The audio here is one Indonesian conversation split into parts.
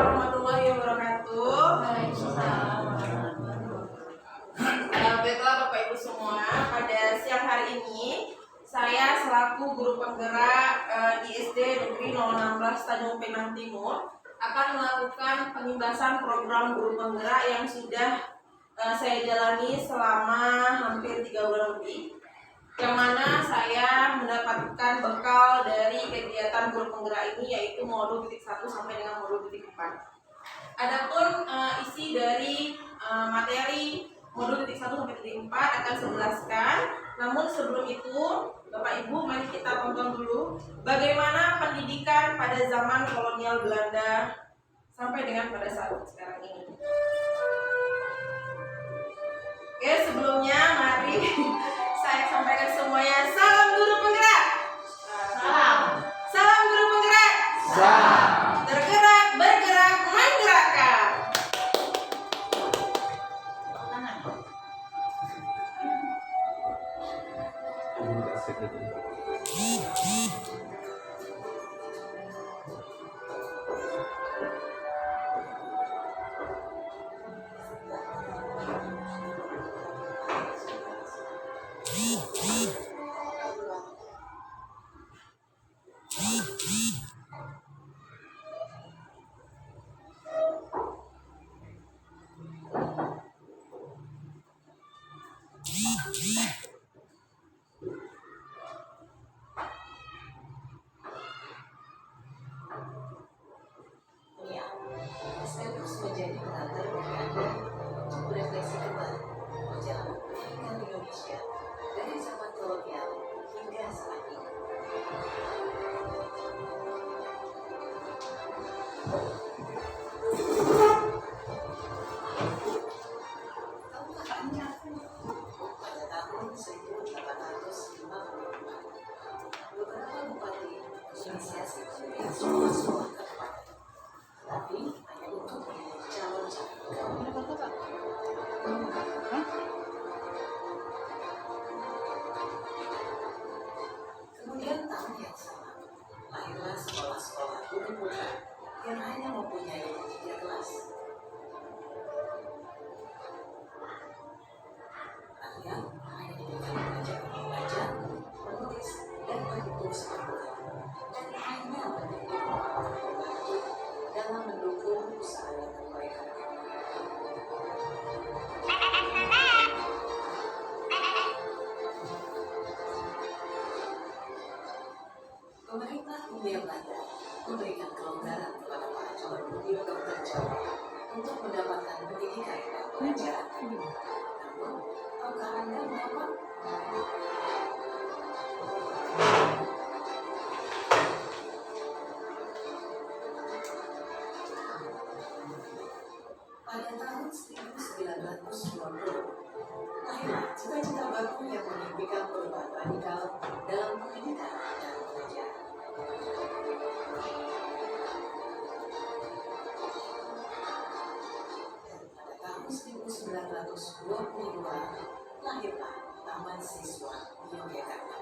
warahmatullahi wabarakatuh. Baiklah Bapak Ibu semua, pada siang hari ini saya selaku guru penggerak di SD Negeri 016 Tanjung Pinang Timur akan melakukan penimbasan program guru penggerak yang sudah saya jalani selama hampir 3 bulan lebih, yang mana saya mendapatkan bekal dari kegiatan guru penggerak ini, yaitu modul titik 1 sampai dengan modul titik 4. Adapun isi dari materi modul titik 1 sampai titik 4 akan saya jelaskan. Namun sebelum itu, Bapak Ibu, mari kita tonton dulu bagaimana pendidikan pada zaman kolonial Belanda sampai dengan pada saat sekarang ini. Oke, sebelumnya mari saya sampaikan semuanya, salam guru penggerak. Salam. Salam guru penggerak. Salam. Tergerak, bergerak, menggerakkan. Saya terus menjadi pengantar bagi Anda untuk berefleksi kembali perjalanan pendidikan Indonesia dari zaman kolonial hingga saat ini. Tahukah Anda, pada tahun 1855, beberapa bupati menginisiasi sekolah-sekolah kabupaten, tapi hanya untuk menjadi calon-calon. Kemudian tahun yang sama, lahirlah sekolah-sekolah guru putra yang hanya mempunyai 3 kelas. Artinya hanya diberikan belajar membaca, menulis, dan berhitung seperti dan hanya menjadi orang-orang membantu dalam mendukung usaha mereka. Pemerintah Hindia Belanda memberikan kelonggaran kepada para calon murid dokter Jawa untuk mendapatkan pendidikan dan pelajaran. Namun, tahukah Anda mengapa? Pada tahun 1920, lahirlah cita-cita baru yang menimpikan perubahan radikal dalam pendidikan dan pelajaran. Dan pada tahun 1922, lahirlah Taman Siswa di Yogyakarta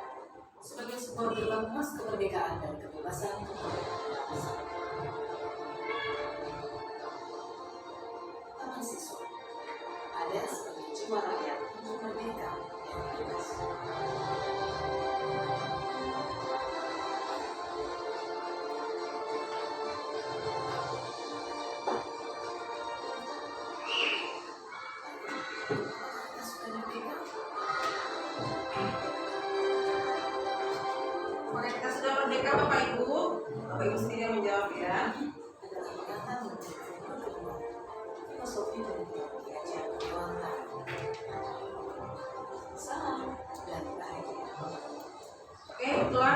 sebagai sebuah gerbang emas kemerdekaan dan kebebasan untuk bangsa. Taman Siswa ada sebagai jiwa rakyat untuk merdeka dan bebas. Kita sudah merdeka? Oke, kita sudah merdeka Bapak Ibu. Bapak Ibu sendiri yang menjawab ya. Adalah ikatan menteri kedua, filosofi pendidikan diajar Dewantara. Salam dan bahagia. Oke, itulah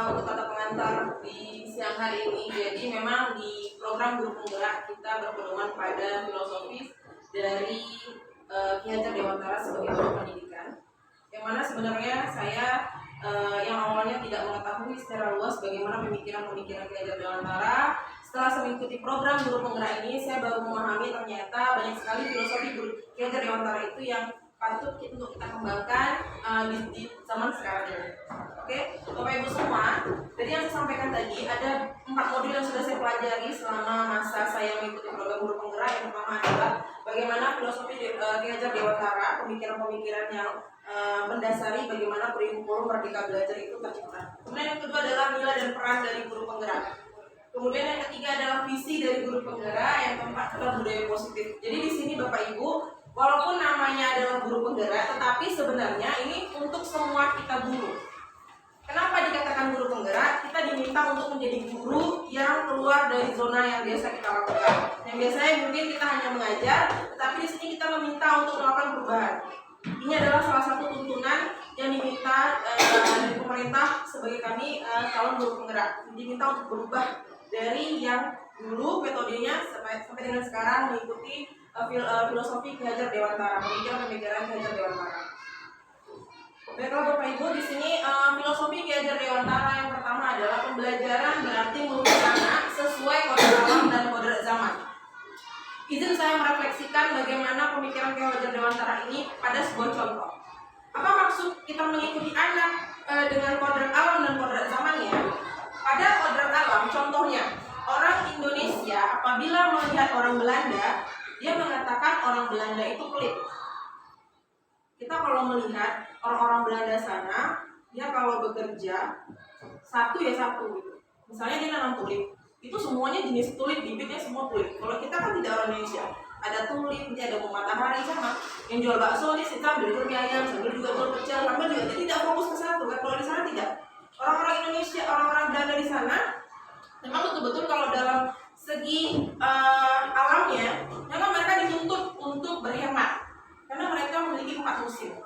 untuk kata pengantar di siang hari ini. Jadi memang di program guru penggerak kita berpedoman pada filosofis dari Ki Hajar Dewantara sebagai guru pendidikan. Yang mana sebenarnya saya yang awalnya tidak mengetahui secara luas bagaimana pemikiran-pemikiran Ki Hajar Dewantara. Setelah saya mengikuti program guru penggerak ini, saya baru memahami ternyata banyak sekali filosofi guru Ki Hajar Dewantara itu yang patut untuk kita kembangkan di zaman sekarang ini. Oke, Bapak Ibu semua, jadi yang saya sampaikan tadi ada 4 modul yang sudah saya pelajari selama masa saya Ki Hajar Dewantara, pemikiran-pemikiran yang mendasari bagaimana kurikulum Merdeka Belajar itu tercipta. Kemudian yang kedua adalah nilai dan peran dari guru penggerak. Kemudian yang ketiga adalah visi dari guru penggerak, yang keempat adalah budaya positif. Jadi di sini Bapak Ibu, walaupun namanya adalah guru penggerak, tetapi sebenarnya ini untuk semua kita guru. Kenapa dikatakan guru penggerak? Kita diminta untuk menjadi guru yang keluar dari zona yang biasa kita lakukan. Yang biasanya mungkin kita hanya mengajar, tetapi di sini kita meminta untuk melakukan perubahan. Ini adalah salah satu tuntunan yang diminta dari pemerintah sebagai kami calon guru penggerak. Diminta untuk berubah dari yang dulu metodenya sampai dengan sekarang mengikuti filosofi Ki Hajar Dewantara, pemikiran-pemikiran Ki Hajar Dewantara. Baiklah Bapak Ibu, di sini filosofi Ki Hajar Dewantara yang pertama adalah pembelajaran berarti menulis anak sesuai kode alam dan kode zaman. Izin saya merefleksikan bagaimana pemikiran Ki Hajar Dewantara ini pada sebuah contoh. Apa maksud kita mengikuti anak dengan kode alam dan kode zamannya? Pada kode alam, contohnya orang Indonesia apabila melihat orang Belanda, dia mengatakan orang Belanda itu pelit. Kita kalau melihat orang-orang Belanda sana, dia kalau bekerja satu ya satu gitu. Misalnya dia nanam tulip, itu semuanya jenis tulip, bibitnya semua tulip. Kalau kita kan tidak orang Indonesia, ada tulip, nanti ada bunga matahari sama. Yang jual bakso nih kita beli mie ayam, sambil juga jual pecel, sambil juga jadi tidak fokus ke satu. Kan kalau di sana tidak. Orang-orang Indonesia, orang-orang Belanda di sana, memang betul-betul kalau dalam segi alamnya, memang mereka dituntut untuk berhemat. Karena mereka memiliki 4 musim.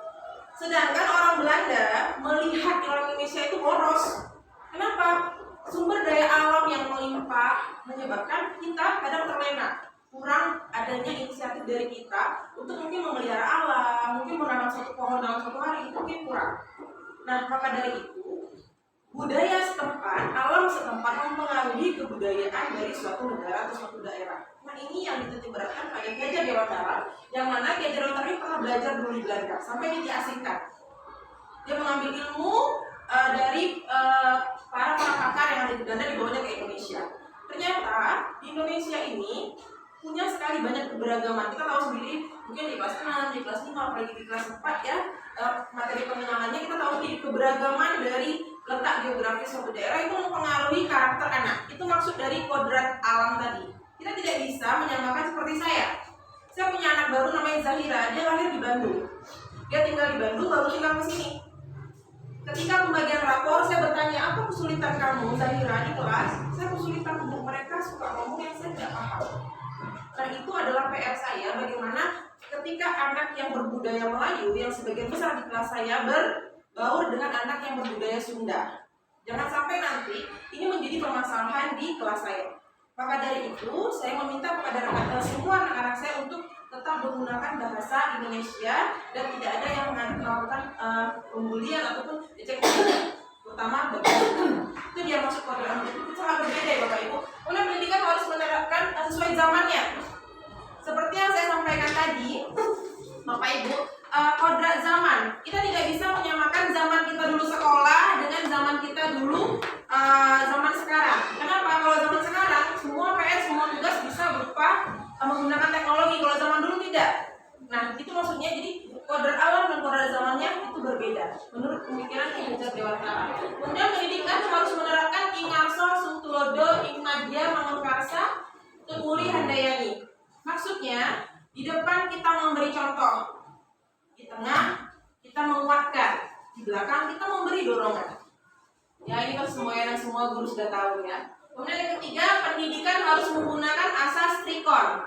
Sedangkan orang Belanda melihat orang Indonesia itu boros. Kenapa? Sumber daya alam yang melimpah menyebabkan kita kadang terlena. Kurang adanya inisiatif dari kita untuk mungkin memelihara alam, mungkin menanam satu pohon dalam satu hari, itu mungkin kurang. Nah, maka dari itu, budaya setempat, alam setempat mempengaruhi kebudayaan dari suatu negara atau suatu daerah. Nah, ini yang dititik beratkan pada Ki Hajar Dewantara, yang mana Ki Hajar Dewantara ini pernah belajar dulu di Belanda sampai diasingkan. Dia mengambil ilmu dari para pakar yang ada di Belanda, dibawanya ke Indonesia. Ternyata di Indonesia ini punya sekali banyak keberagaman. Kita tahu sendiri, mungkin di kelas 6, di kelas 5, apalagi di kelas 4 ya, materi pengenalannya kita tahu di keberagaman dari letak geografis suatu daerah itu mempengaruhi karakter anak. Itu maksud dari kodrat alam tadi. Kita tidak bisa menyamakan seperti saya. Saya punya anak baru namanya Zahira, dia lahir di Bandung. Dia tinggal di Bandung, baru tinggal ke sini. Ketika pembagian rapor, saya bertanya, apa kesulitan kamu Zahira di kelas? Saya kesulitan untuk mereka suka ngomong yang saya tidak paham. Nah, itu adalah PR saya, bagaimana ketika anak yang berbudaya Melayu yang sebagian besar di kelas saya berbaur dengan anak yang berbudaya Sunda. Jangan sampai nanti ini menjadi permasalahan di kelas saya. Maka dari itu, saya meminta kepada semua anak-anak saya untuk tetap menggunakan bahasa Indonesia dan tidak ada yang melakukan pembulian ataupun ejek terutama bagaimana. Itu dia maksud program itu sangat berbeda ya Bapak Ibu. Oleh pendidikan harus menerapkan sesuai zamannya. Seperti yang saya sampaikan tadi, Bapak Ibu, kodrat zaman. Kita tidak bisa menyamakan zaman kita dulu sekolah dengan zaman kita dulu zaman sekarang. Kenapa? Kalau zaman sekarang semua PR, semua tugas bisa berupa menggunakan teknologi. Kalau zaman dulu tidak. Nah, itu maksudnya jadi kodrat alam dan kodrat zamannya itu berbeda menurut pemikiran Ki Hajar Dewantara. Kemudian pendidikan harus menerapkan Ki Ngarso, Sungtulodo, Ikmadya, Mangunkarsa, Tutmuli, Handayani. Maksudnya di depan kita memberi contoh, di tengah kita menguatkan, di belakang kita memberi dorongan. Ya, ini kan semuanya dan semua guru sudah tahu ya. Kemudian yang ketiga, pendidikan harus menggunakan asas trikon.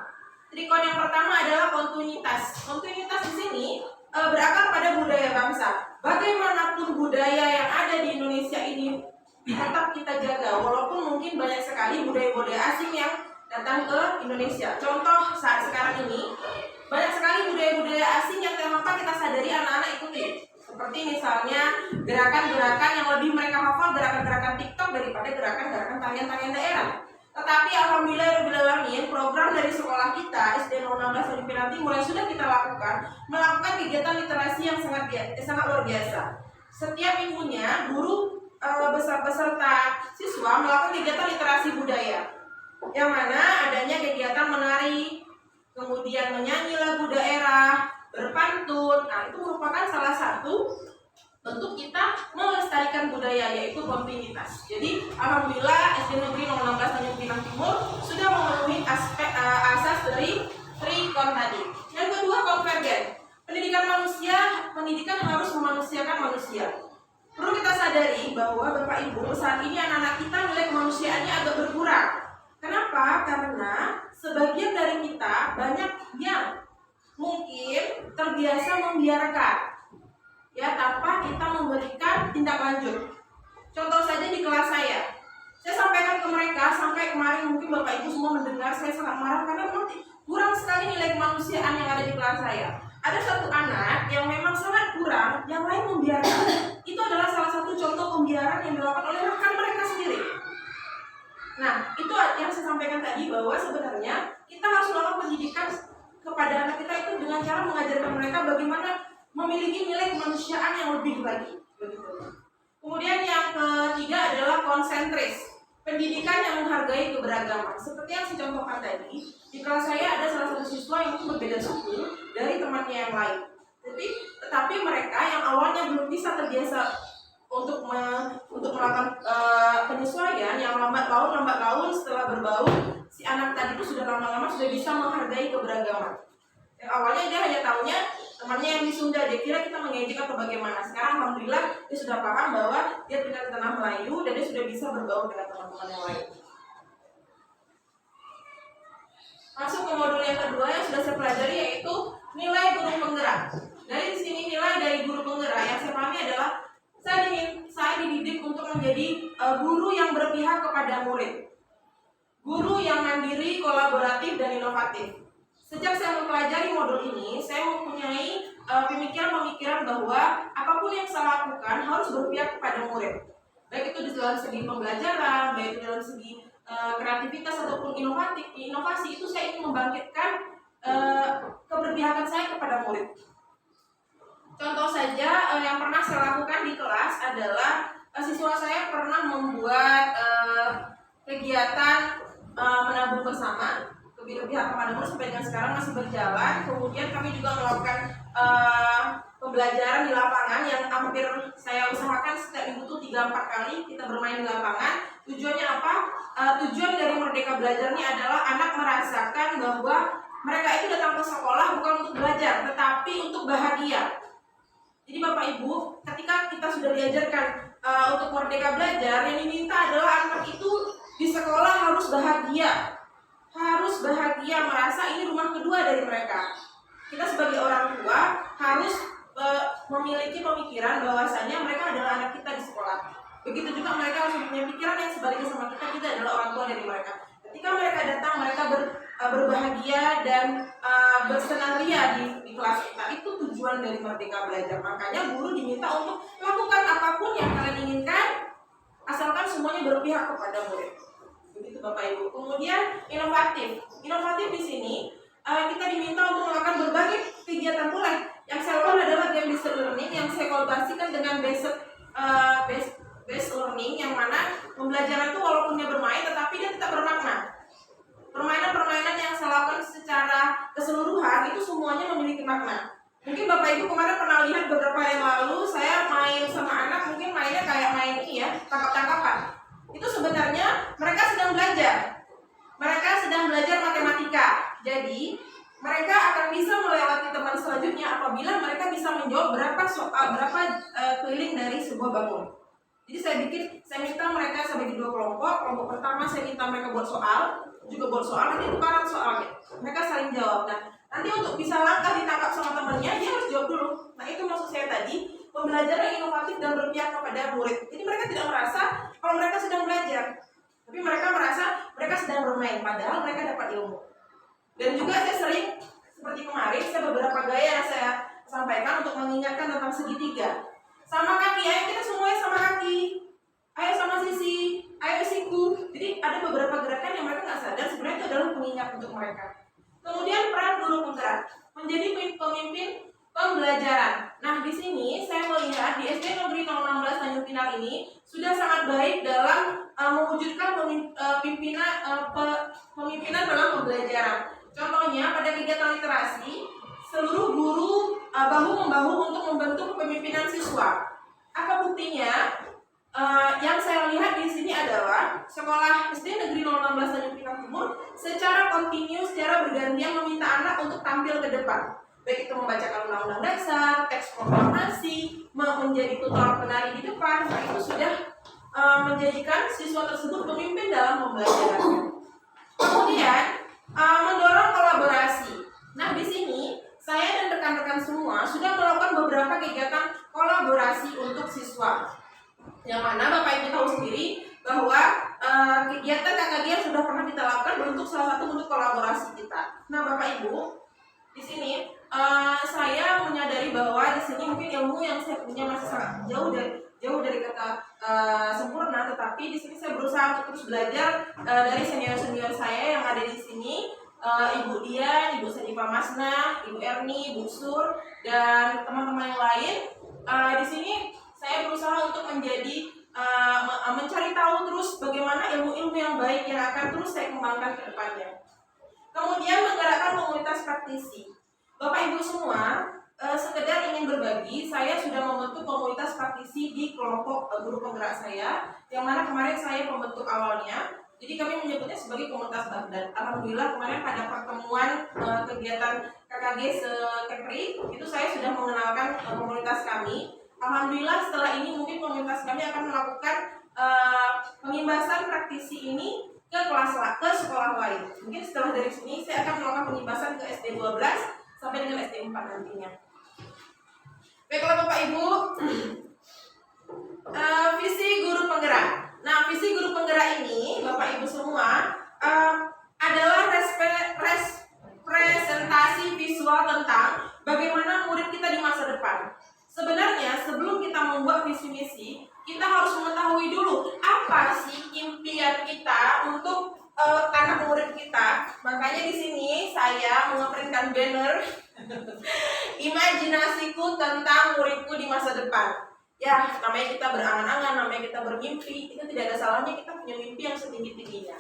Trikon yang pertama adalah kontinuitas. Kontinuitas di sini berakar pada budaya bangsa. Bagaimanapun budaya yang ada di Indonesia ini tetap kita jaga, walaupun mungkin banyak sekali budaya-budaya asing yang datang ke Indonesia. Contoh saat sekarang ini banyak sekali budaya-budaya asing yang tanpa kita sadari anak-anak ikuti. Seperti misalnya gerakan-gerakan yang lebih mereka hafal, gerakan-gerakan TikTok daripada gerakan-gerakan tarian-tarian daerah. Tetapi alhamdulillah program dari sekolah kita SD 016 Tanjung Pinang Timur yang sudah kita melakukan kegiatan literasi yang sangat luar biasa. Setiap minggunya guru beserta siswa melakukan kegiatan literasi budaya, yang mana adanya kegiatan menari, kemudian menyanyi lagu daerah, berpantun. Nah, itu merupakan salah satu bentuk kita melestarikan budaya, yaitu kontinuitas. Jadi alhamdulillah SD Negeri 016 Tanjung Pinang Timur sudah memenuhi aspek asas dari 3 tadi. Yang kedua, konvergen. Pendidikan harus memanusiakan manusia. Perlu kita sadari bahwa Bapak Ibu saat ini anak-anak kita nilai kemanusiaannya agak berkurang. Kenapa? Karena sebagian dari kita banyak yang mungkin terbiasa membiarkan, ya, tanpa kita memberikan tindak lanjut. Contoh saja di kelas saya sampaikan ke mereka, sampai kemarin mungkin Bapak Ibu semua mendengar saya sangat marah karena memang kurang sekali nilai kemanusiaan yang ada di kelas saya. Ada satu anak yang memang sangat kurang, yang lain membiarkan. Itu adalah salah satu contoh pembiaran yang dilakukan oleh rekan mereka sendiri. Nah, itu yang saya sampaikan tadi, bahwa sebenarnya kita harus melakukan pendidikan kepada anak kita itu dengan cara mengajarkan mereka bagaimana memiliki nilai kemanusiaan yang lebih lagi. Kemudian yang ketiga adalah konsentris. Pendidikan yang menghargai keberagaman. Seperti yang saya contohkan tadi, di kelas saya ada salah satu siswa yang berbeda suku dari temannya yang lain. Tetapi mereka yang awalnya belum bisa terbiasa untuk melakukan penyesuaian, yang lambat laun setelah berbaur, si anak tadi itu sudah lama-lama sudah bisa menghargai keberagaman. Yang awalnya dia hanya tahunya temannya yang di Sunda, dia kira kita mengejek atau bagaimana. Sekarang alhamdulillah dia sudah paham bahwa dia tinggal di tanah Melayu dan dia sudah bisa bergaul dengan teman-teman yang lain. Masuk ke modul yang kedua yang sudah saya pelajari, yaitu nilai guru penggerak. Dari sini nilai dari guru penggerak yang saya pahami adalah saya dididik untuk menjadi guru yang berpihak kepada murid, guru yang mandiri, kolaboratif, dan inovatif. Sejak saya mempelajari modul ini, saya mempunyai pemikiran-pemikiran bahwa apapun yang saya lakukan harus berpihak kepada murid. Baik itu di dalam segi pembelajaran, baik itu dalam segi kreativitas ataupun inovasi, itu saya ingin membangkitkan keberpihakan saya kepada murid. Contoh saja yang pernah saya lakukan di kelas adalah siswa saya pernah membuat kegiatan menabung bersama. Keberpihakan kepada murid sampai dengan sekarang masih berjalan. Kemudian kami juga melakukan pembelajaran di lapangan yang hampir saya usahakan setiap minggu itu 3-4 kali kita bermain di lapangan. Tujuannya apa? Tujuan dari Merdeka Belajar ini adalah anak merasakan bahwa mereka itu datang ke sekolah bukan untuk belajar, tetapi untuk bahagia. Jadi Bapak Ibu, ketika kita sudah diajarkan untuk Merdeka Belajar, yang diminta adalah anak itu di sekolah harus bahagia. Harus bahagia, merasa ini rumah kedua dari mereka. Kita sebagai orang tua harus memiliki pemikiran bahwasanya mereka adalah anak kita di sekolah. Begitu juga mereka harus punya pikiran yang sebaliknya sama kita adalah orang tua dari mereka. Ketika mereka datang, mereka berbahagia dan bersenang ria di kelas kita. Itu tujuan dari Merdeka Belajar. Makanya guru diminta untuk lakukan apapun yang kalian inginkan, asalkan semuanya berpihak kepada murid. Begitu Bapak Ibu. Kemudian inovatif di sini kita diminta untuk melakukan berbagai kegiatan pula. Yang saya lakukan adalah game-based learning yang saya kolaborasikan dengan based learning, yang mana pembelajaran itu walaupun dia bermain tetapi dia tetap bermakna. Permainan-permainan yang saya lakukan secara keseluruhan itu semuanya memiliki makna. Mungkin Bapak Ibu kemarin pernah lihat beberapa yang lalu saya main sama anak, mungkin mainnya kayak main ini ya, tangkap-tangkapan. Itu sebenarnya mereka sedang belajar. Mereka sedang belajar matematika. Jadi mereka akan bisa melewati teman selanjutnya apabila mereka bisa menjawab berapa keliling dari sebuah bangun. Jadi saya minta mereka sebagai 2 kelompok. Kelompok pertama saya minta mereka buat soal, nanti tukaran soalnya. Mereka saling jawab. Nah, nanti untuk bisa langkah ditangkap sama temannya, dia harus jawab dulu. Nah, itu maksud saya tadi, pembelajaran inovatif dan berpihak kepada murid. Jadi mereka tidak merasa kalau mereka sedang belajar, tapi mereka merasa mereka sedang bermain, padahal mereka dapat ilmu. Dan juga saya sering, seperti kemarin, saya beberapa gaya yang saya sampaikan untuk mengingatkan tentang segitiga. Sama kaki, ayo kita semuanya sama kaki. Ayo sama sisi, ayo siku. Jadi ada beberapa gerakan yang mereka nggak sadar, sebenarnya itu adalah pengingat untuk mereka. Kemudian peran guru penggerak, menjadi pemimpin pembelajaran. Nah, di sini saya melihat di SD Negeri 016 Tanjung Pinang ini sudah sangat baik dalam mewujudkan pemimpinan dalam pembelajaran. Contohnya contohnya pada kegiatan literasi, seluruh guru bahu-membahu untuk membentuk kepemimpinan siswa. Apa buktinya? Yang saya lihat di sini adalah sekolah SD Negeri 016 Tanjung Pinang Timur secara kontinu, secara bergantian meminta anak untuk tampil ke depan, baik itu membacakan undang-undang dasar, teks proklamasi, menjadi tutor penari di depan. Nah, itu sudah menjadikan siswa tersebut pemimpin dalam pembelajarannya. Kemudian mendorong kolaborasi. Nah, di sini saya dan rekan-rekan semua sudah melakukan beberapa kegiatan kolaborasi untuk siswa. Yang mana Bapak Ibu tahu sendiri bahwa kegiatan KKG yang sudah pernah kita lakukan bentuk salah satu bentuk kolaborasi kita. Nah, Bapak Ibu, di sini saya menyadari bahwa di sini mungkin ilmu yang saya punya masih sangat jauh dari kata sempurna, tetapi di sini saya berusaha untuk terus belajar dari senior-senior saya yang ada di sini, Ibu Dian, Ibu Sanifah Masna, Ibu Erni, Ibu Sur, dan teman-teman yang lain. Di sini saya berusaha untuk menjadi mencari tahu terus bagaimana ilmu-ilmu yang baik yang akan terus saya kembangkan ke depannya. Kemudian menggerakkan komunitas praktisi. Bapak Ibu semua, sekedar ingin berbagi, saya sudah membentuk komunitas praktisi di kelompok guru penggerak saya, yang mana kemarin saya pembentuk awalnya. Jadi kami menyebutnya sebagai komunitas Baghdad. Alhamdulillah kemarin pada pertemuan kegiatan KKG se-Kepri, itu saya sudah mengenalkan komunitas kami. Alhamdulillah setelah ini mungkin komunitas kami akan melakukan pengimbasan praktisi ini ke sekolah lain. Mungkin setelah dari sini saya akan melakukan pengimbasan ke SD 12 sampai dengan SD 4 nantinya. Baiklah Bapak Ibu, visi guru penggerak. Nah, visi guru penggerak ini Bapak Ibu semua adalah presentasi visual tentang bagaimana murid kita di masa depan. Sebenarnya sebelum kita membuat visi misi, kita harus mengetahui dulu apa sih impian kita untuk anak murid kita. Makanya di sini saya mengeprintkan banner imajinasiku tentang muridku di masa depan. Ya, namanya kita berangan-angan, namanya kita bermimpi, itu tidak ada salahnya kita punya mimpi yang setinggi-tingginya.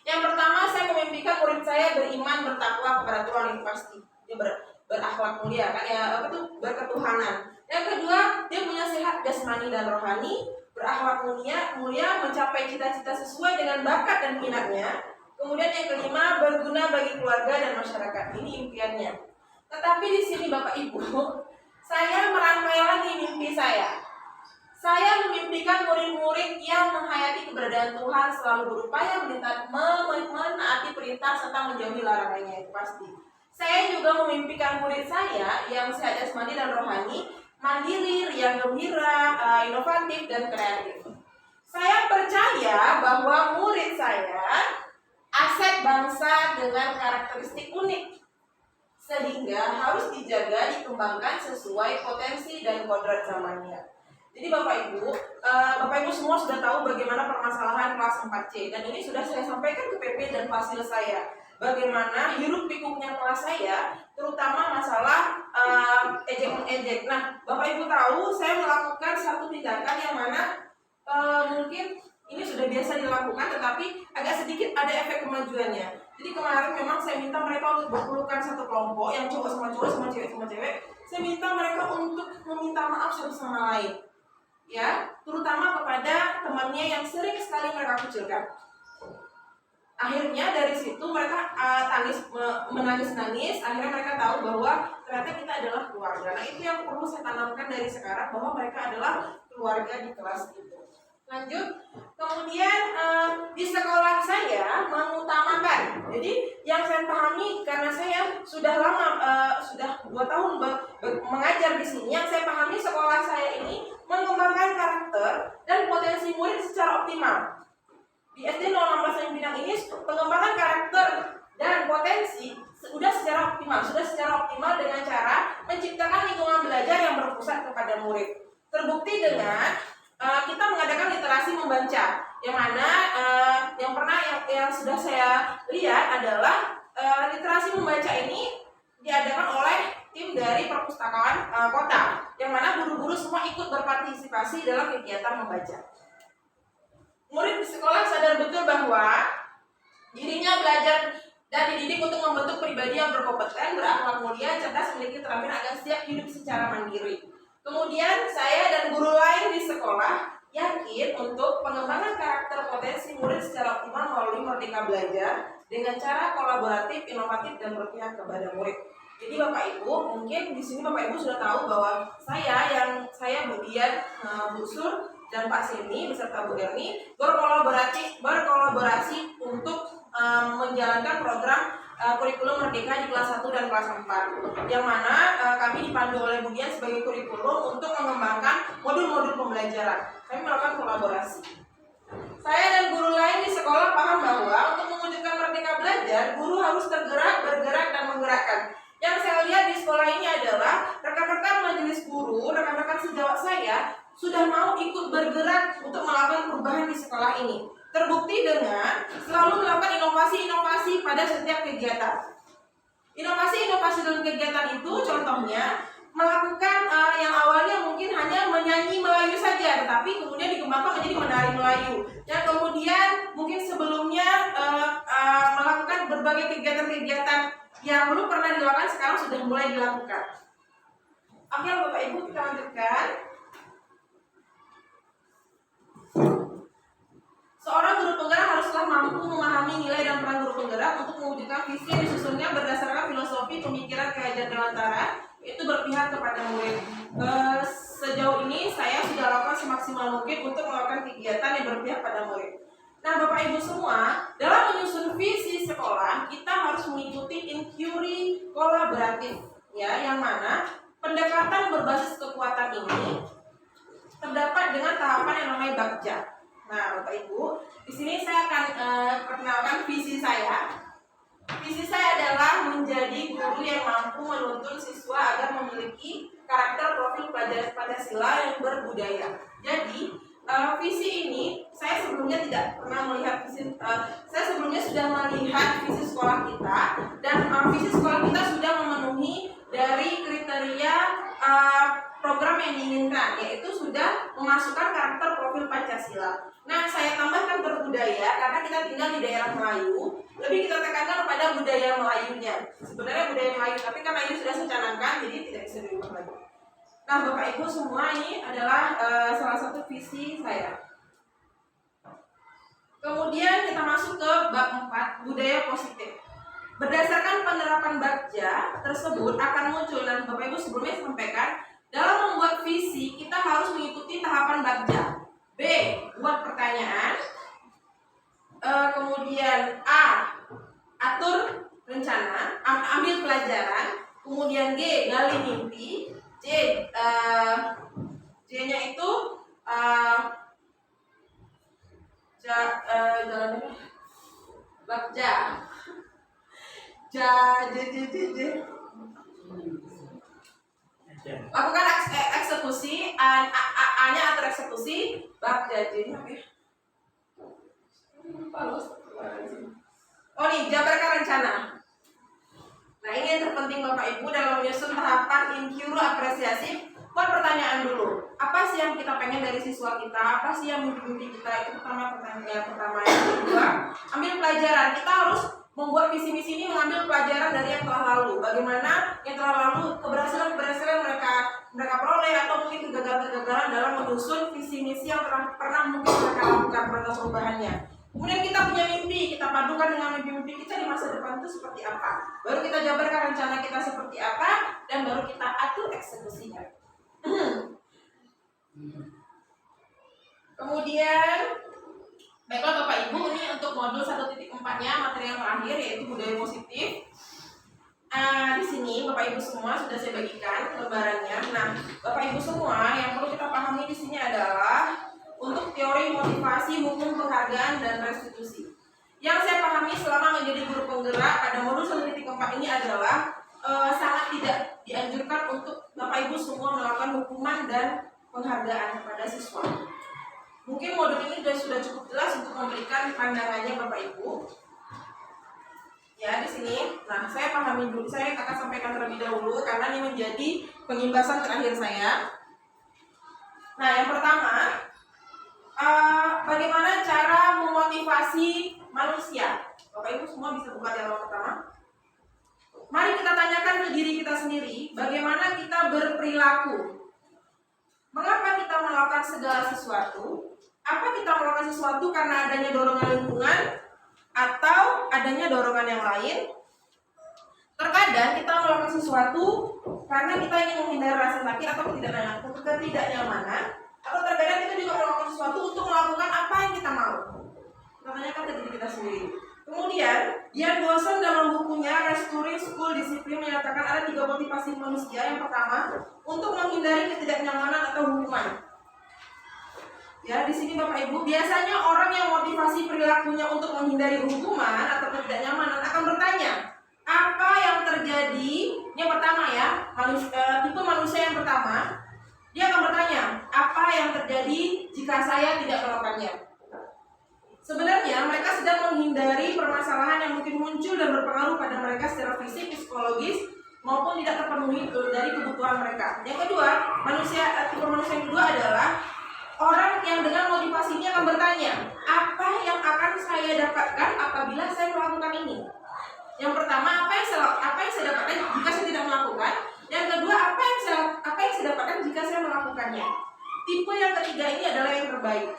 Yang pertama, saya memimpikan murid saya beriman, bertakwa kepada Tuhan yang pasti. Dia berakhlak mulia, kan ya, berketuhanan. Yang kedua, dia punya sehat jasmani dan rohani, berakhlak mulia, mencapai cita-cita sesuai dengan bakat dan minatnya. Kemudian yang kelima, berguna bagi keluarga dan masyarakat. Ini impiannya. Tetapi di sini Bapak Ibu, saya merangkai lagi mimpi saya. Saya memimpikan murid-murid yang menghayati keberadaan Tuhan, selalu berupaya menaati perintah serta menjauhi larangannya, itu pasti. Saya juga memimpikan murid saya yang sehat jasmani dan rohani, mandiri, riang gembira, inovatif, dan kreatif. Saya percaya bahwa murid saya aset bangsa dengan karakteristik unik, sehingga harus dijaga, dikembangkan sesuai potensi dan kodrat zamannya. Jadi Bapak Ibu semua sudah tahu bagaimana permasalahan kelas 4C, dan ini sudah saya sampaikan ke PP dan fasil saya. Bagaimana hiruk pikuknya kelas saya, terutama masalah ejek-mengejek. Nah, Bapak Ibu tahu saya melakukan satu tindakan yang mana mungkin ini sudah biasa dilakukan, tetapi agak sedikit ada efek kemajuannya. Jadi kemarin memang saya minta mereka untuk berpelukan satu kelompok, yang cowok sama cowok, sama cewek sama cewek. Saya minta mereka untuk meminta maaf satu sama lain, ya, terutama kepada temannya yang sering sekali mereka kucilkan. Akhirnya dari situ mereka menangis-nangis. Akhirnya mereka tahu bahwa ternyata kita adalah keluarga. Nah, itu yang perlu saya tanamkan dari sekarang, bahwa mereka adalah keluarga di kelas itu. Lanjut, kemudian di sekolah saya mengutamakan. Jadi yang saya pahami, karena saya sudah lama, sudah 2 tahun mengajar di sini, yang saya pahami sekolah saya ini mengembangkan karakter dan potensi murid secara optimal. Di SD 016 Tanjung Pinang ini pengembangan karakter dan potensi sudah secara optimal dengan cara menciptakan lingkungan belajar yang berpusat kepada murid. Terbukti dengan kita mengadakan literasi membaca, yang mana yang sudah saya lihat adalah literasi membaca ini diadakan oleh tim dari perpustakaan kota, yang mana guru-guru semua ikut berpartisipasi dalam kegiatan membaca. Murid di sekolah sadar betul bahwa dirinya belajar dan dididik mendidik untuk membentuk pribadi yang berkompeten, berakhlak mulia, cerdas, memiliki keterampilan agar siap hidup secara mandiri. Kemudian saya dan guru lain di sekolah yakin untuk pengembangan karakter potensi murid secara optimal melalui Merdeka Belajar dengan cara kolaboratif, inovatif, dan berpihak kepada murid. Jadi Bapak Ibu, mungkin di sini Bapak Ibu sudah tahu bahwa saya Budian, Bu Sur, dan Pak Seni beserta Bu Erni berkolaborasi untuk menjalankan program kurikulum Merdeka di kelas 1 dan kelas 4, yang mana kami dipandu oleh Budian sebagai kurikulum untuk mengembangkan modul-modul pembelajaran. Kami melakukan kolaborasi. Saya dan guru lain di sekolah paham bahwa untuk mewujudkan Merdeka Belajar, guru harus tergerak, bergerak, dan menggerakkan. Yang saya lihat di sekolah ini adalah rekan-rekan majelis guru, rekan-rekan sejawat saya sudah mau ikut bergerak untuk melakukan perubahan di sekolah ini. Terbukti dengan selalu melakukan inovasi-inovasi pada setiap kegiatan. Inovasi-inovasi dalam kegiatan itu contohnya melakukan yang awalnya mungkin hanya menyanyi Melayu saja, tetapi kemudian dikembangkan menjadi menari Melayu. Dan kemudian mungkin sebelumnya melakukan berbagai kegiatan-kegiatan yang belum pernah dilakukan sekarang sudah mulai dilakukan. Oke Bapak Ibu, kita lanjutkan. Seorang guru penggerak haruslah mampu memahami nilai dan peran guru penggerak untuk mewujudkan visi yang disusunnya berdasarkan filosofi pemikiran Ki Hajar Dewantara, yaitu berpihak kepada murid. Sejauh ini saya sudah lakukan semaksimal mungkin untuk melakukan kegiatan yang berpihak pada murid. Nah Bapak Ibu semua, dalam menyusun visi sekolah kita harus mengikuti inquiry kolaboratif, ya, yang mana pendekatan berbasis kekuatan ini terdapat dengan tahapan yang namanya bagja. Nah Bapak Ibu, di sini saya akan perkenalkan visi saya. Visi saya adalah menjadi guru yang mampu menuntun siswa agar memiliki karakter profil pelajar Pancasila yang berbudaya. Jadi visi ini saya sebelumnya tidak pernah melihat visi. Saya sebelumnya sudah melihat visi sekolah kita, dan visi sekolah kita sudah memenuhi dari kriteria program yang diinginkan, yaitu sudah memasukkan karakter profil Pancasila. Nah, saya tambahkan berbudaya karena kita tinggal di daerah Melayu, lebih kita tekankan pada budaya Melayunya. Sebenarnya budaya Melayu, tapi karena ini sudah saya canangkan, jadi tidak bisa dirubah lagi. Nah, Bapak Ibu semua, ini adalah salah satu visi saya. Kemudian kita masuk ke bab 4, budaya positif. Berdasarkan penerapan bagja tersebut akan muncul, dan Bapak Ibu sebelumnya sampaikan, dalam membuat visi kita harus mengikuti tahapan bagja. B. Buat pertanyaan. Kemudian A. Atur rencana, ambil pelajaran. Kemudian G. Gali mimpi. J-nya itu bagja. Lakukan eksekusi. A-nya atur eksekusi. Bagja. Oh nih, jabarkan rencana. Nah ini yang terpenting Bapak Ibu dalam menyusun tahapan inquiry apresiasi. Buat pertanyaan dulu, apa sih yang kita pengen dari siswa kita? Apa sih yang mimpi-mimpi kita? Itu pertanyaan pertama. Yang kedua, ambil pelajaran. Kita harus membuat visi misi ini mengambil pelajaran dari yang telah lalu. Bagaimana yang telah lalu, keberhasilan mereka peroleh, atau mungkin kegagalan dalam menyusun visi misi yang pernah mungkin mereka lakukan, pernah perubahannya. Kemudian kita punya mimpi, kita padukan dengan mimpi-mimpi kita di masa depan itu seperti apa. Baru kita jabarkan rencana kita seperti apa, dan baru kita atur eksekusinya. Kemudian, baiklah Bapak Ibu, ini untuk modul 1.4-nya, materi yang terakhir yaitu budaya positif. Di sini Bapak Ibu semua sudah saya bagikan lembarannya. Nah, Bapak Ibu semua, yang perlu kita pahami di sini adalah untuk teori motivasi, hukum penghargaan, dan restitusi. Yang saya pahami selama menjadi guru penggerak pada modul 1.4 ini adalah sangat tidak dianjurkan untuk Bapak Ibu semua melakukan hukuman dan penghargaan kepada siswa. Mungkin modul ini sudah cukup jelas untuk memberikan pandangannya Bapak Ibu. Ya, di sini. Nah, saya pahami dulu. Saya akan sampaikan terlebih dahulu karena ini menjadi pengimbasan terakhir saya. Nah, yang pertama, bagaimana cara memotivasi manusia? Bapak Ibu semua bisa buka dialog pertama. Mari kita tanyakan ke diri kita sendiri, bagaimana kita berperilaku. Mengapa kita melakukan segala sesuatu? Apa kita melakukan sesuatu karena adanya dorongan lingkungan atau adanya dorongan yang lain? Terkadang kita melakukan sesuatu karena kita ingin menghindari rasa sakit atau ketidaknyamanan, atau terkadang kita juga melakukan sesuatu untuk melakukan apa yang kita mau. Kita tanyakan ke diri kita sendiri. Kemudian, Ian Dawson dalam bukunya Restoring School Discipline menyatakan ada 3 motivasi manusia. Yang pertama, untuk menghindari ketidaknyamanan atau hukuman. Ya, di sini Bapak Ibu, biasanya orang yang motivasi perilakunya untuk menghindari hukuman atau ketidaknyamanan akan bertanya, apa yang terjadi? Yang pertama ya, tipe manusia yang pertama, dia akan bertanya, apa yang terjadi jika saya tidak melakukannya? Sebenarnya mereka sedang menghindari permasalahan yang mungkin muncul dan berpengaruh pada mereka secara fisik, psikologis, maupun tidak terpenuhi dari kebutuhan mereka. Yang kedua, tipe manusia yang kedua adalah orang yang dengan motivasi ini akan bertanya, apa yang akan saya dapatkan apabila saya melakukan ini? Yang pertama, apa yang saya dapatkan jika saya tidak melakukan? Yang kedua, apa yang saya dapatkan jika saya melakukannya? Tipe yang ketiga ini adalah yang terbaik.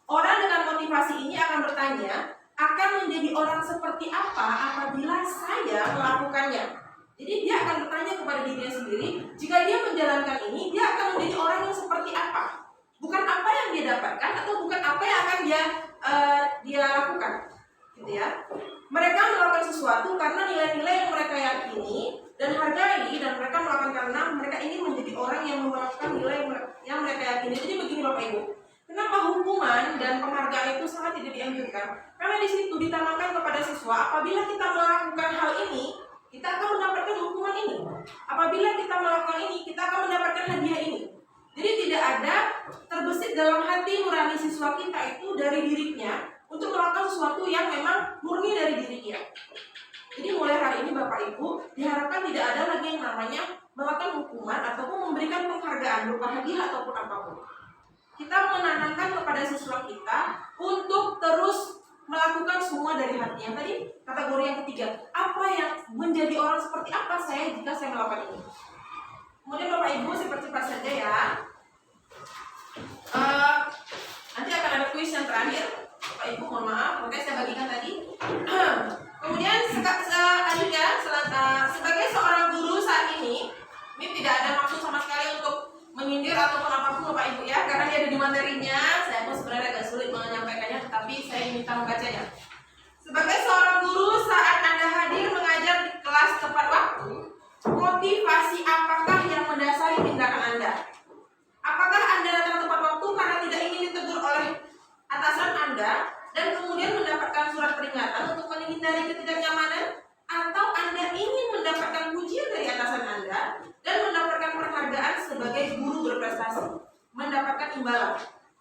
Orang dengan motivasi ini akan bertanya, akan menjadi orang seperti apa apabila saya melakukannya? Jadi dia akan bertanya kepada dirinya sendiri, jika dia menjalankan ini, dia akan menjadi orang yang seperti apa? Bukan apa yang dia dapatkan atau bukan apa yang akan dia lakukan, gitu ya. Mereka melakukan sesuatu karena nilai-nilai yang mereka yakini dan hargai, dan mereka melakukan karena mereka ingin menjadi orang yang melakukan nilai yang mereka yakini. Jadi begini Bapak Ibu, kenapa hukuman dan penghargaan itu sangat tidak dianjurkan? Karena di situ ditanamkan kepada siswa, apabila kita melakukan hal ini, kita akan mendapatkan hukuman ini. Apabila kita melakukan ini, kita akan mendapatkan hadiah ini. Jadi tidak ada terbesit dalam hati nurani siswa kita itu dari dirinya untuk melakukan sesuatu yang memang murni dari dirinya. Jadi mulai hari ini Bapak Ibu diharapkan tidak ada lagi yang namanya melakukan hukuman ataupun memberikan penghargaan berupa hadiah ataupun apapun. Kita menanamkan kepada siswa kita untuk terus melakukan semua dari hatinya. Tadi kategori yang ketiga, apa yang menjadi orang seperti apa saya jika saya melakukan ini? Kemudian Bapak Ibu, saya percepat saja ya. Nanti akan ada kuis yang terakhir. Bapak Ibu mohon maaf, makanya saya bagikan tadi. Kemudian selanjutnya, sebagai seorang guru saat ini tidak ada maksud sama sekali untuk menyindir ataupun apapun Bapak Ibu ya, karena dia ada di materinya. Saya pun sebenarnya agak sulit menyampaikannya, tetapi saya minta membacanya. Sebagai seorang guru, saat Anda hadir mengajar di kelas tepat waktu, motivasi apakah yang mendasari tindakan Anda? Apakah Anda datang tepat waktu karena tidak ingin ditegur oleh atasan Anda dan kemudian mendapatkan surat peringatan untuk menghindari ketidaknyamanan? Atau Anda ingin mendapatkan pujian dari atasan Anda dan mendapatkan penghargaan sebagai guru berprestasi, mendapatkan imbalan?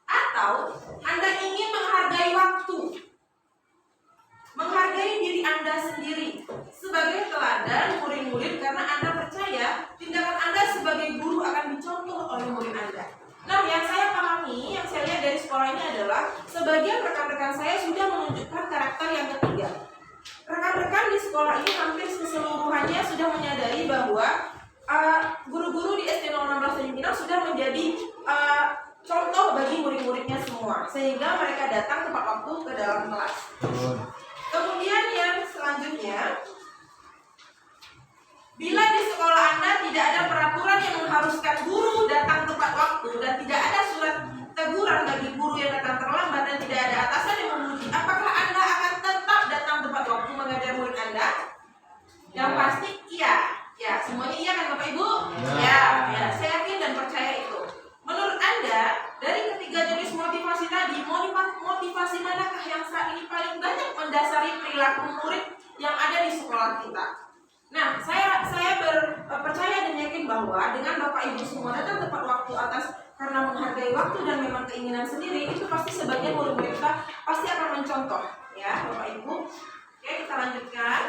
Atau Anda ingin menghargai waktu, menghargai diri Anda sendiri sebagai teladan murid-murid karena Anda percaya tindakan Anda sebagai guru akan dicontoh oleh murid Anda? Nah, yang saya pahami, yang saya lihat dari sekolah ini adalah sebagian rekan-rekan saya sudah menunjukkan karakter yang ketiga. Rekan-rekan di sekolah ini hampir keseluruhannya sudah menyadari bahwa guru-guru di SD 016 Tanjung Pinang sudah menjadi contoh bagi murid-muridnya semua, sehingga mereka datang tepat waktu ke dalam kelas. Kemudian yang selanjutnya, bila di sekolah Anda tidak ada peraturan yang mengharuskan guru datang tepat waktu dan tidak ada surat teguran bagi guru yang datang terlambat dan tidak ada atasan yang memuji, apakah Anda akan tetap datang tepat waktu mengajar murid Anda? Yang pasti iya. Ya, semuanya iya kan Bapak Ibu? Ya, saya yakin dan percaya itu. Menurut Anda, dari ketiga jenis motivasi tadi, motivasi manakah yang saat ini paling banyak mendasari perilaku murid yang ada di sekolah kita? Nah, saya percaya dan yakin bahwa dengan Bapak Ibu semua datang tepat waktu atas karena menghargai waktu dan memang keinginan sendiri, itu pasti sebagian murid-murid kita pasti akan mencontoh, ya Bapak Ibu. Oke, kita lanjutkan.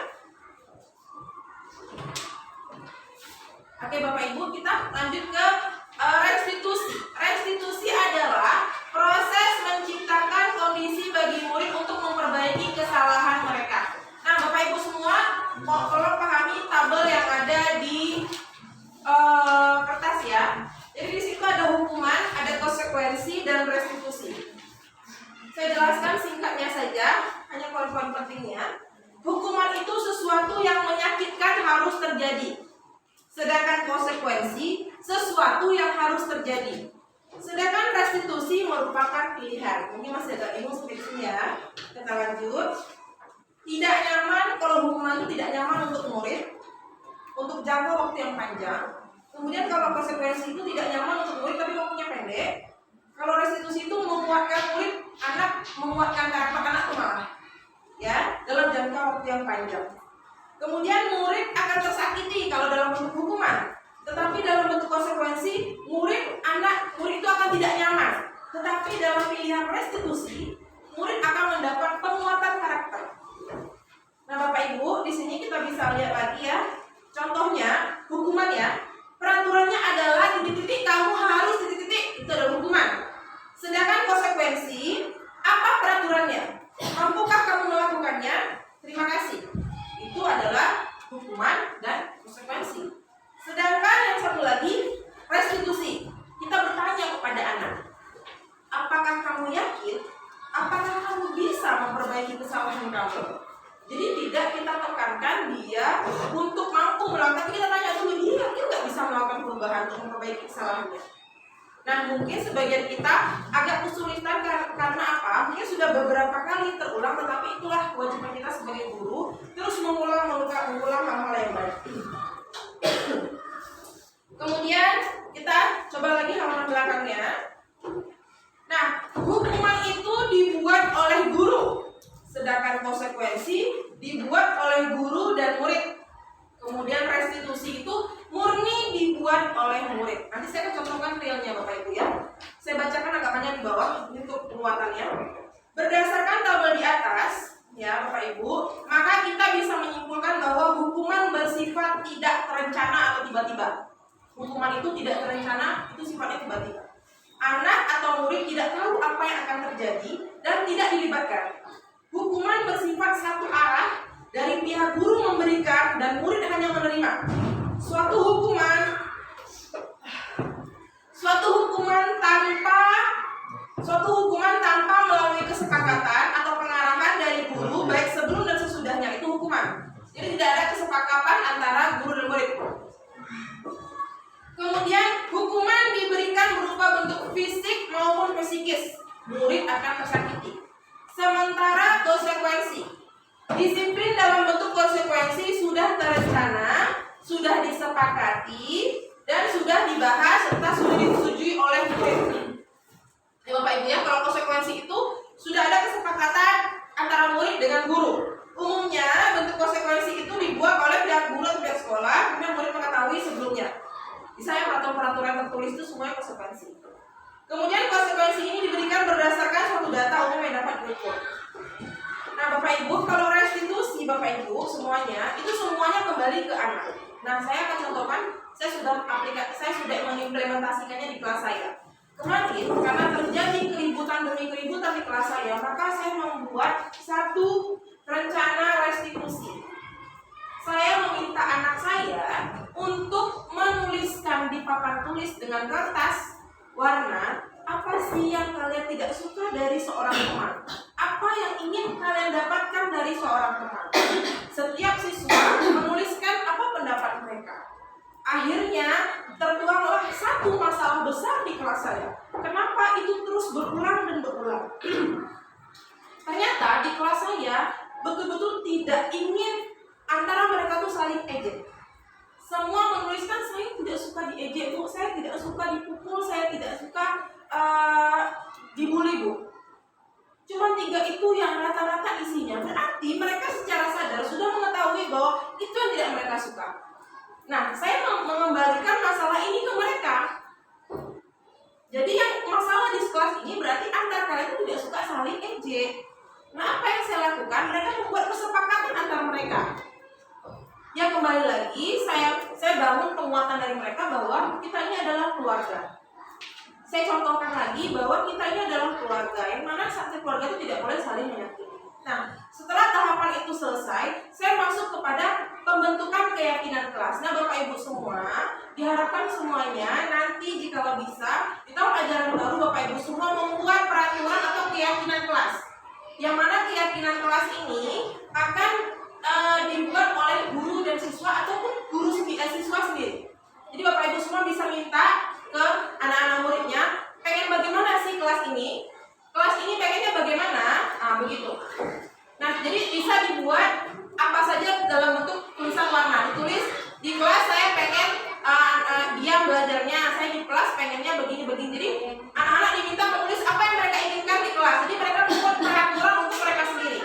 Oke Bapak Ibu, kita lanjut ke restitusi. Restitusi adalah proses menciptakan kondisi bagi murid untuk memperbaiki kesalahan mereka. Nah Bapak Ibu semua, tolong pahami tabel artinya hukuman itu sesuatu yang menyakitkan harus terjadi, sedangkan konsekuensi sesuatu yang harus terjadi. Sedangkan restitusi merupakan pilihan. Mungkin masih agak bingung seperti ini ya. Kita lanjut. Tidak nyaman, kalau hukuman itu tidak nyaman untuk murid untuk jangka waktu yang panjang. Kemudian kalau konsekuensi itu tidak nyaman untuk murid tapi waktunya pendek. Kalau restitusi itu menguatkan murid, menguatkan karakter anak itu malah ya dalam jangka waktu yang panjang. Kemudian murid akan tersakiti kalau dalam bentuk hukuman, tetapi dalam bentuk konsekuensi murid itu akan tidak nyaman. Tetapi dalam pilihan restitusi, murid akan mendapat penguatan karakter. Nah, Bapak Ibu, di sini kita bisa lihat lagi ya. Contohnya, hukuman ya. Peraturannya adalah titik-titik, kamu harus titik-titik, itu adalah hukuman. Sedangkan konsekuensi, apa peraturannya? Mampukah kamu melakukannya? Terima kasih. Itu adalah hukuman dan konsekuensi. Sedangkan yang satu lagi, restitusi. Kita bertanya kepada anak, apakah kamu yakin? Apakah kamu bisa memperbaiki kesalahan kamu? Jadi tidak kita tekankan dia untuk mampu melakukan, tapi kita tanya dulu, dia yakin nggak bisa melakukan perubahan untuk memperbaiki kesalahannya? Nah, mungkin sebagian kita agak kesulitan karena apa? Mungkin sudah beberapa kali terulang, tetapi itulah kewajiban kita sebagai guru, terus mengulang hal-hal yang baik. Kemudian kita coba lagi halaman belakangnya. Nah, hukuman itu dibuat oleh guru, sedangkan konsekuensi dibuat oleh guru dan murid. Kemudian restitusi itu murni dibuat oleh murid. Nanti saya akan contohkan realnya Bapak Ibu ya. Saya bacakan agak banyak di bawah untuk penguatannya. Berdasarkan tabel di atas ya Bapak Ibu, maka kita bisa menyimpulkan bahwa hukuman bersifat tidak terencana atau tiba-tiba. Hukuman itu tidak terencana, itu sifatnya tiba-tiba. Anak atau murid tidak tahu apa yang akan terjadi dan tidak dilibatkan. Hukuman bersifat satu arah, dari pihak guru memberikan dan murid hanya menerima. Suatu hukuman tanpa melalui kesepakatan atau pengarahan dari guru baik sebelum dan sesudahnya, itu hukuman. Jadi tidak ada kesepakatan antara guru dan murid. Kemudian hukuman diberikan berupa bentuk fisik maupun psikis. Murid akan tersakiti. Sementara konsekuensi, disiplin dalam bentuk konsekuensi sudah terencana, sudah disepakati, dan sudah dibahas serta sudah disetujui oleh murid. Ya Bapak Ibu ya, kalau konsekuensi itu sudah ada kesepakatan antara murid dengan guru. Umumnya bentuk konsekuensi itu dibuat oleh pihak guru atau pihak sekolah, kemudian murid mengetahui sebelumnya. Misalnya peraturan tertulis itu semuanya konsekuensi. Kemudian konsekuensi ini diberikan berdasarkan suatu data umum yang dapat diukur. Nah Bapak Ibu, kalau restitusi Bapak Ibu semuanya kembali ke anak. Nah saya akan contohkan, saya sudah mengimplementasikannya di kelas saya. Kemarin karena terjadi keributan demi keributan di kelas saya, maka saya membuat satu rencana restitusi. Saya meminta anak saya untuk menuliskan di papan tulis dengan kertas warna, apa sih yang kalian tidak suka dari seorang teman? Apa yang ingin kalian dapatkan dari seorang teman? Setiap siswa menuliskan apa pendapat mereka. Akhirnya tertuanglah satu masalah besar di kelas saya. Kenapa itu terus berulang dan berulang? Ternyata di kelas saya betul-betul tidak ingin antara mereka tuh saling ejek. Semua menuliskan saya tidak suka diejek Bu, saya tidak suka dipukul, saya tidak suka dibully Bu. Cuma 3 itu yang rata-rata isinya. Berarti mereka secara sadar sudah mengetahui bahwa itu yang tidak mereka suka. Nah, saya mengembalikan masalah ini ke mereka. Jadi yang masalah di kelas ini berarti antara kalian itu tidak suka saling ejek. Nah, apa yang saya lakukan? Mereka membuat kesepakatan antara mereka. Yang kembali lagi, saya bangun penguatan dari mereka bahwa kita ini adalah keluarga. Saya contohkan lagi bahwa kita ini adalah keluarga, yang mana satu keluarga itu tidak boleh saling menyakiti. Nah, setelah tahapan itu selesai, saya masuk kepada pembentukan keyakinan kelas. Nah, Bapak Ibu semua, diharapkan semuanya nanti jika bisa, di tahun ajaran baru Bapak Ibu semua membuat peraturan atau keyakinan kelas. yang mana keyakinan kelas ini akan dibuat oleh guru dan siswa ataupun siswa sendiri. Jadi Bapak Ibu semua bisa minta ke anak-anak muridnya, pengen bagaimana sih kelas ini? Kelas ini pengennya bagaimana? Nah, begitu. Nah, jadi bisa dibuat apa saja dalam bentuk tulisan warna. Ditulis di kelas saya pengen dia belajarnya, saya di kelas pengennya begini-begini. Jadi anak-anak diminta menulis apa yang mereka inginkan di kelas. Jadi mereka membuat peraturan untuk mereka sendiri.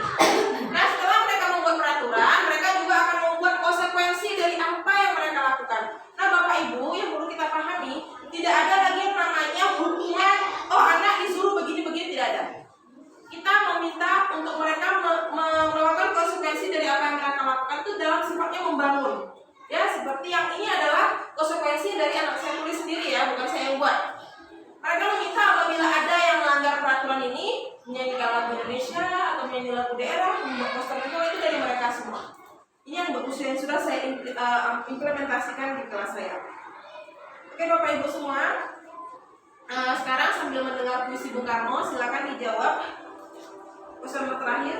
Nah, setelah mereka membuat peraturan, mereka juga akan membuat konsekuensi dari apa yang mereka lakukan. Nah, Bapak Ibu, yang perlu kita pahami, tidak ada lagi yang namanya hukuman, oh anak disuruh begini-begini, tidak ada. Kita meminta untuk mereka melakukan konsekuensi dari apa yang mereka lakukan itu dalam sifatnya membangun. Ya, seperti yang ini adalah konsekuensi dari anak saya tulis sendiri ya, bukan saya yang buat. Mereka meminta apabila ada yang melanggar peraturan ini, menyanyikan lagu Indonesia atau menyanyi lagu daerah, membuat poster itu dari mereka semua. Ini yang sudah saya implementasikan di kelas saya. Oke Bapak Ibu semua, sekarang sambil mendengar puisi Bung Karno, silakan dijawab. Pesan terakhir.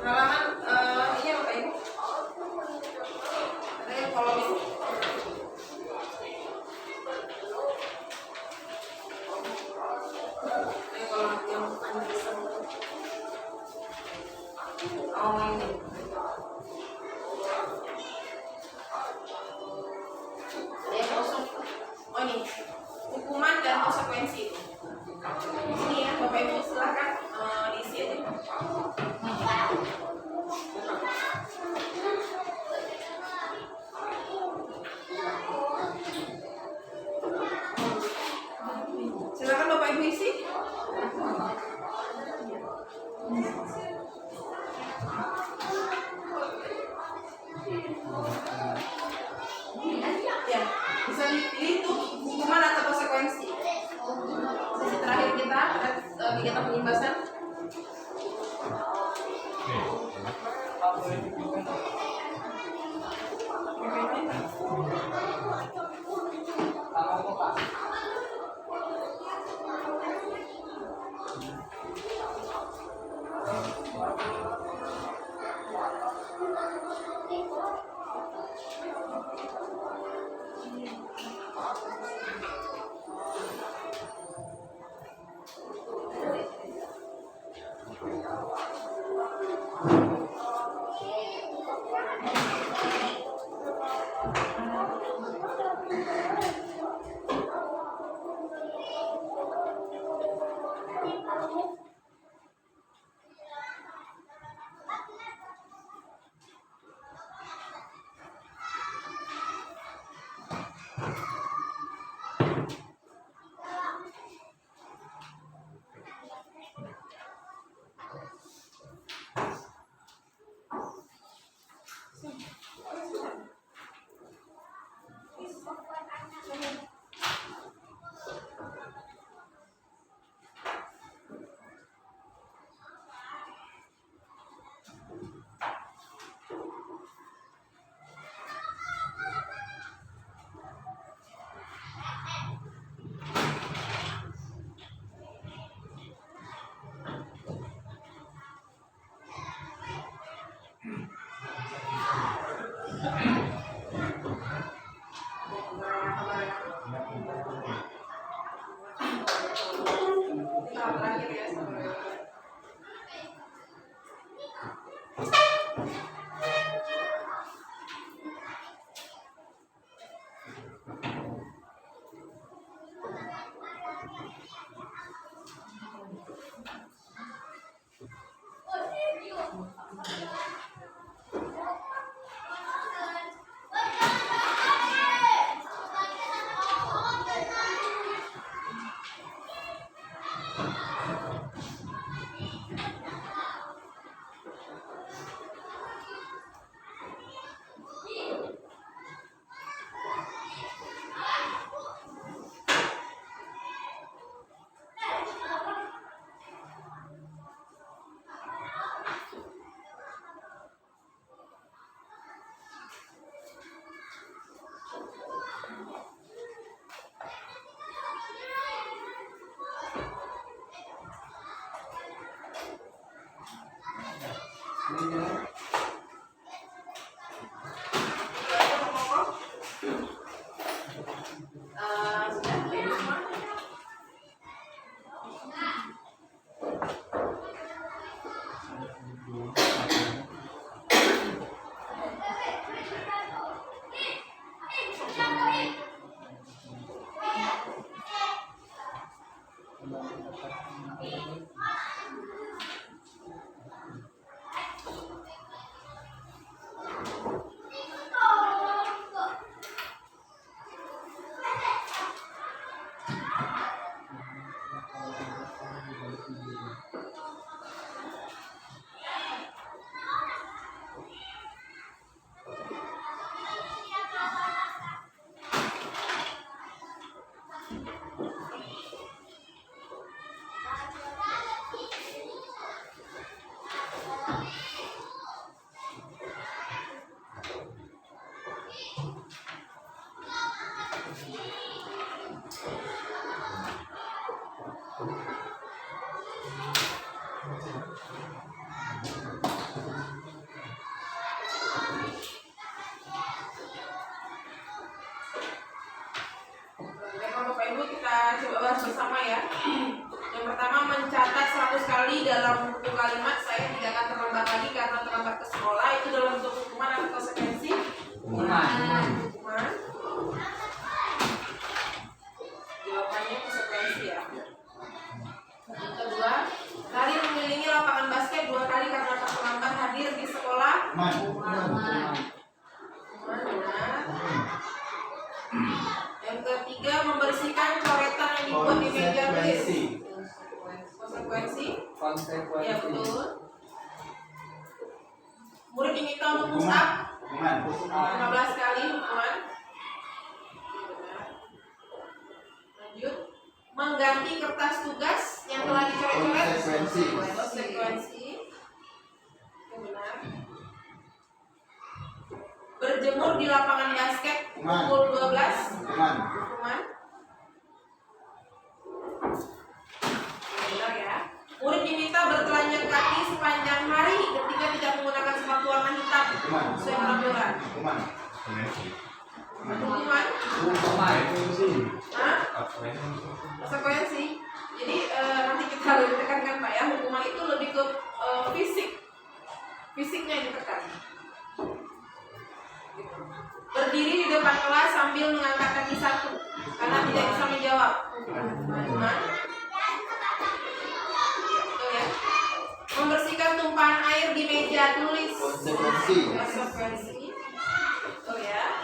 Halaman ini Bapak Ibu. Ada yang kolom itu. Ini kolom yang oh ini. Oh ini hukuman dan konsekuensi. Ini ya Bapak Ibu silakan diisi aja. Silakan Bapak Ibu isi. Ya, bisa dipilih tuh hukuman atau konsekuensi. Sesi terakhir kita kegiatan penimbasan. Bersama ya. Yang pertama, mencatat 100 kali dalam buku kalimat saya tidak akan terlambat lagi karena terlambat ke sekolah. Itu dalam bentuk hukuman atau konsekuensi? Hukuman. Jawabannya konsekuensi ya. Yang kedua, lari mengelilingi lapangan basket 2 kali karena terlambat hadir di sekolah. Hukuman. Benar. Yang ketiga, membersihkan coretan yang dibuat di meja tulis. Konsekuensi? Ya, betul. Murid diminta untuk push up 15 kali hukuman. Lanjut. Mengganti kertas tugas yang telah dicoret-coret. Konsekuensi. Benar. Berjemur di lapangan basket pukul 12. Hukuman. Benar ya. Murid diminta bertelanjang kaki sepanjang hari ketika tidak menggunakan sepatu warna hitam sesuai peraturan. Hukuman. Konsekuensi. Jadi nanti kita lebih tekankan Pak ya, hukuman itu lebih ke fisiknya yang ditekan. Berdiri di depan kelas sambil mengangkat kaki satu karena tidak bisa menjawab. Hukuman. Betul ya. Membersihkan tumpahan air di meja tulis. Konsekuensi. Betul ya.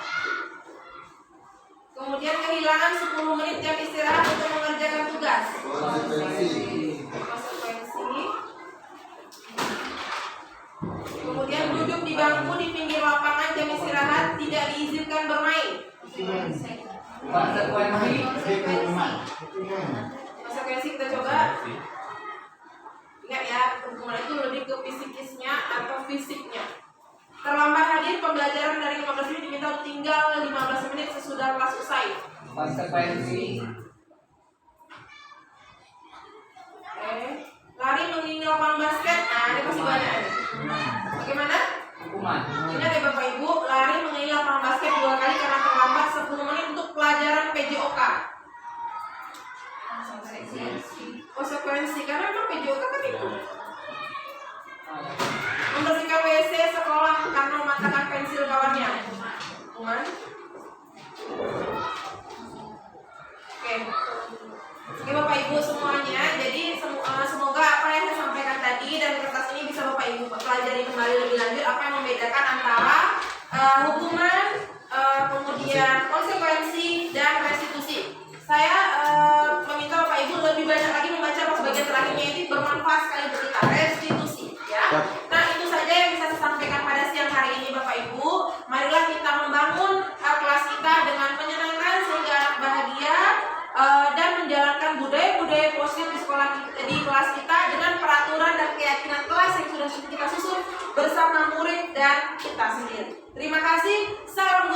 Kemudian kehilangan 10 menit jam istirahat untuk mengerjakan tugas. Konsekuensi. Kemudian duduk di bangku di pinggir lapangan jam istirahat tidak diizinkan bermain. Konsekuensi kita coba. Ingat ya, hukuman itu lebih ke fisikisnya atau fisiknya. Terlambat hadir pembelajaran dari 15 menit diminta untuk tinggal 15 menit sesudah kelas usai. Konsekuensi. Lari mengelilingi lapangan basket. Nah, ini pasti banyak nih. Bagaimana? Hukuman. Ingat ya Bapak Ibu, lari mengelilingi lapangan basket 2 kali karena terlambat 10 menit untuk pelajaran PJOK. Konsekuensi, karena memang PJOK kan itu. Membersihkan WC sekolah karena mematahkan pensil kawannya. Hukuman. Oke Bapak Ibu semuanya, jadi semoga apa yang saya sampaikan tadi dan kertas ini bisa Bapak Ibu pelajari kembali lebih lanjut apa yang membedakan antara hukuman, kemudian konsekuensi dan restitusi. Saya meminta Bapak Ibu lebih banyak lagi membaca bagian terakhirnya, ini bermanfaat sekali untuk kita, restitusi ya. Nah itu saja yang bisa saya sampaikan pada siang hari ini Bapak Ibu. Marilah kita membangun kelas kita dengan menyenangkan sehingga anak bahagia dan menjalankan budaya-budaya positif di sekolah di kelas kita dengan peraturan dan keyakinan kelas yang sudah kita susun bersama murid dan kita sendiri. Terima kasih. Salam